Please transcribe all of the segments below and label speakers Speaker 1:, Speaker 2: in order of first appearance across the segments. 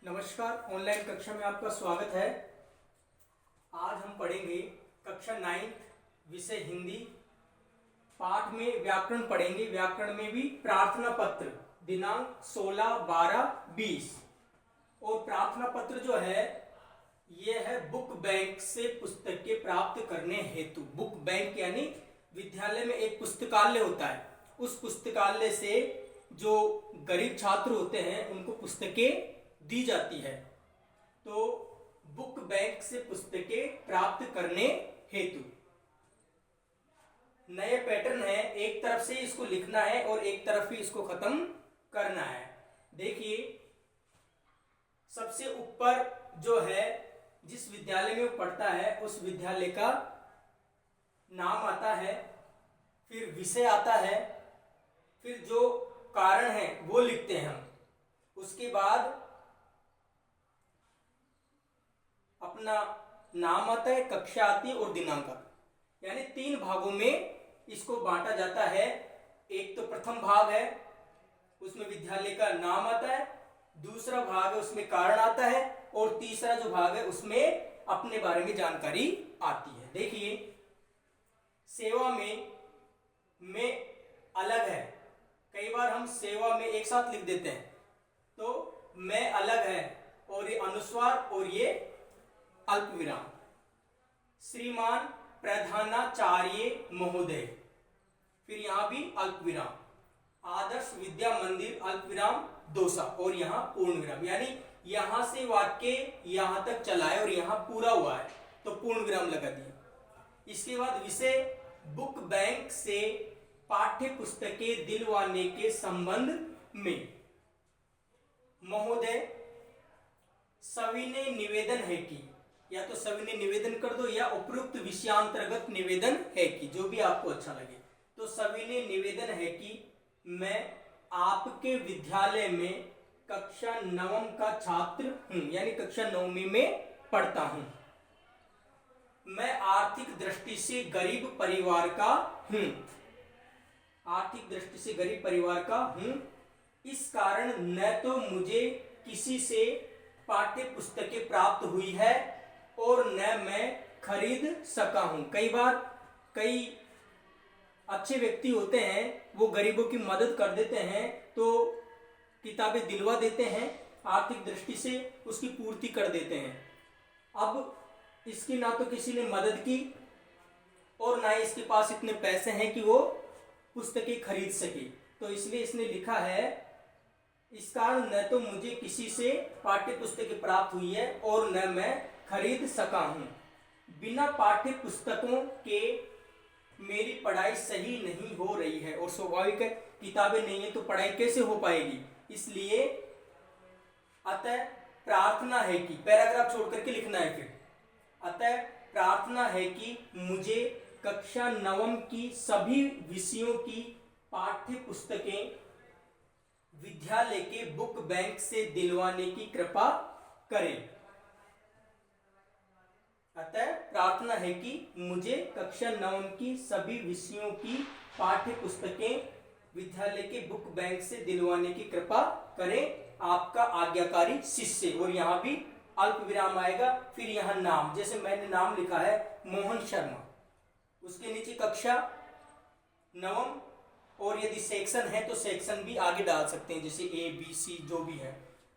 Speaker 1: नमस्कार, ऑनलाइन कक्षा में आपका स्वागत है। आज हम पढ़ेंगे कक्षा 9 विषय हिंदी। पाठ में व्याकरण पढ़ेंगे। व्याकरण में भी प्रार्थना पत्र दिनांक 16, 12, 20 और प्रार्थना पत्र जो है यह है बुक बैंक से पुस्तकें प्राप्त करने हेतु। बुक बैंक यानी विद्यालय में एक पुस्तकालय होता है, उस पुस्तकालय से जो गरीब छात्र होते हैं उनको पुस्तकें दी जाती है। तो बुक बैंक से पुस्तकें प्राप्त करने हेतु नए पैटर्न है। एक तरफ से इसको लिखना है और एक तरफ ही इसको खत्म करना है। देखिए, सबसे ऊपर जो है जिस विद्यालय में वो पढ़ता है उस विद्यालय का नाम आता है, फिर विषय आता है, फिर जो कारण है वो लिखते हैं हम। उसके बाद अपना नाम आता है, कक्षा आती है और दिनांक आता है। यानी 3 भागों में इसको बांटा जाता है। एक तो प्रथम भाग है, उसमें विद्यालय का नाम आता है, दूसरा भाग है उसमें कारण आता है, और तीसरा जो भाग है उसमें अपने बारे में जानकारी आती है। देखिए, सेवा में अलग है। कई बार हम सेवा में एक साथ लिख देते हैं, तो मैं अलग है और ये अनुस्वार और ये अल्प विराम। श्रीमान प्रधानाचार्य महोदय, फिर यहां भी अल्प विराम। आदर्श विद्या मंदिर अल्प विराम दोसा, और यहां पूर्ण विराम। यानी यहां से वाक्य यहां तक चला है और यहां पूरा हुआ है तो पूर्ण विराम लगा दिया। इसके बाद विषय बुक बैंक से पाठ्य पुस्तकें दिलवाने के संबंध में। महोदय, सविनय निवेदन है कि, या तो सविनय निवेदन कर दो या उपयुक्त विषयांतर्गत निवेदन है कि, जो भी आपको अच्छा लगे। तो सविनय निवेदन है कि मैं आपके विद्यालय में कक्षा 9 का छात्र हूं, यानी कक्षा 9वीं में पढ़ता हूं। मैं आर्थिक दृष्टि से गरीब परिवार का हूं। आर्थिक दृष्टि से गरीब परिवार का हूं। इस कारण न तो मुझे किसी से पाठ्य पुस्तकें प्राप्त हुई है और न मैं खरीद सका हूं। कई बार कई अच्छे व्यक्ति होते हैं, वो गरीबों की मदद कर देते हैं, तो किताबें दिलवा देते हैं, आर्थिक दृष्टि से उसकी पूर्ति कर देते हैं। अब इसकी ना तो किसी ने मदद की और ना ही इसके पास इतने पैसे हैं कि वो पुस्तकें खरीद सके, तो इसलिए इसने लिखा है, इस कारण न तो मुझे किसी से पाठ्य पुस्तकें प्राप्त हुई है और न मैं खरीद सका हूं। बिना पाठ्य पुस्तकों के मेरी पढ़ाई सही नहीं हो रही है, और स्वाभाविक है, किताबें नहीं है तो पढ़ाई कैसे हो पाएगी। इसलिए अतः प्रार्थना है कि, पैराग्राफ छोड़ करके लिखना है फिर, अतः प्रार्थना है कि मुझे कक्षा 9 की सभी विषयों की पाठ्य पुस्तकें विद्यालय के बुक बैंक से दिलवाने की कृपा करें। अतः प्रार्थना है कि मुझे कक्षा 9 की सभी विषयों की पाठ्य पुस्तकें विद्यालय के बुक बैंक से दिलवाने की कृपा करें, आपका आज्ञाकारी शिष्य। और यहाँ भी अल्प विराम आएगा, फिर यहाँ नाम, जैसे मैंने नाम लिखा है मोहन शर्मा, उसके नीचे कक्षा 9, और यदि सेक्शन है तो सेक्शन भी आगे डाल सकते हैं, जैसे A, B, C जो भी है।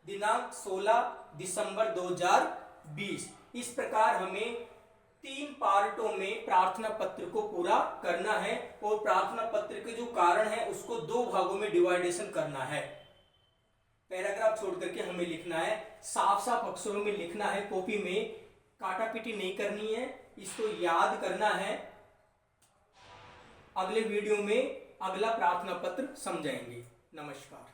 Speaker 1: दिनांक 16 दिसंबर 2020। इस प्रकार हमें 3 पार्टों में प्रार्थना पत्र को पूरा करना है, और प्रार्थना पत्र के जो कारण है उसको 2 भागों में डिवाइडेशन करना है। पैराग्राफ छोड़ करके हमें लिखना है, साफ साफ अक्षरों में लिखना है, कॉपी में काटा पीटी नहीं करनी है, इसको याद करना है। अगले वीडियो में अगला प्रार्थना पत्र समझाएंगे। नमस्कार।